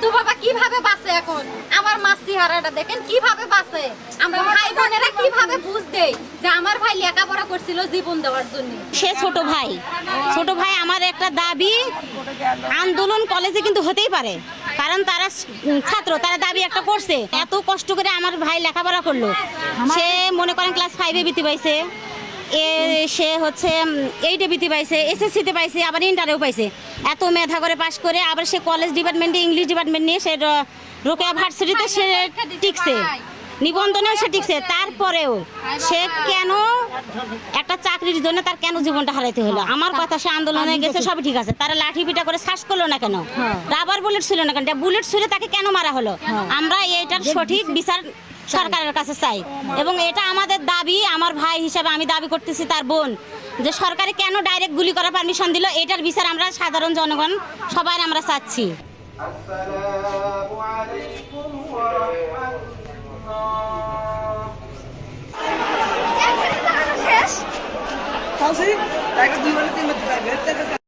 দাদু বাবা কিভাবে বাঁচে এখন, আমার মার চেহারাটা দেখেন কিভাবে বাঁচে। আমরা ভাই বোনেরা কিভাবে বুঝ দেই যে আমার ভাই লেখাপড়া করছিল জীবন দেওয়ার জন্য। সে ছোট ভাই আমার একটা দাবি, আন্দোলন কলেজে কিন্তু হতেই পারে, কারণ তারা ছাত্র, তারা দাবি একটা করছে। এত কষ্ট করে আমার ভাই লেখাপড়া করলো, সে মনে করেন ক্লাস 5-এ বৃত্তি পাইছে, সে হচ্ছে 8-এ বৃত্তি পাইছে, SSC-তে পাইছে, আবার ইন্টারেও পাইছে। এত মেধা করে পাশ করে আবার সে কলেজ ডিপার্টমেন্টে ইংলিশ ডিপার্টমেন্ট নিয়ে সে রোকেয়া ভার্সিটিতে সে টিকছে, নিবন্ধনেও সে টিকছে। তারপরেও সে কেন একটা চাকরির জন্য তার কেন জীবনটা হারাইতে হলো? আমার কথা, সে আন্দোলনে গেছে, সবই ঠিক আছে, তারা লাঠি পিটা করে শ্বাস করলো না কেন? রাবার বুলেট ছিল না কেন? বুলেট ছুঁড়ে তাকে কেন মারা হলো? আমরা এইটার সঠিক বিচার সরকারের কাছে চাই, এবং এটা আমাদের দাবি। আমার ভাই হিসাবে আমি দাবি করতেছি, তার বোন, যে সরকারে কেন ডাইরেক্ট গুলি করার পারমিশন দিল, এটার বিচার আমরা সাধারণ জনগণ সবাই আমরা চাচ্ছি। আসসালামু আলাইকুম ওয়া রাহমাতুল্লাহ। শেষ? 2 বার 3 বার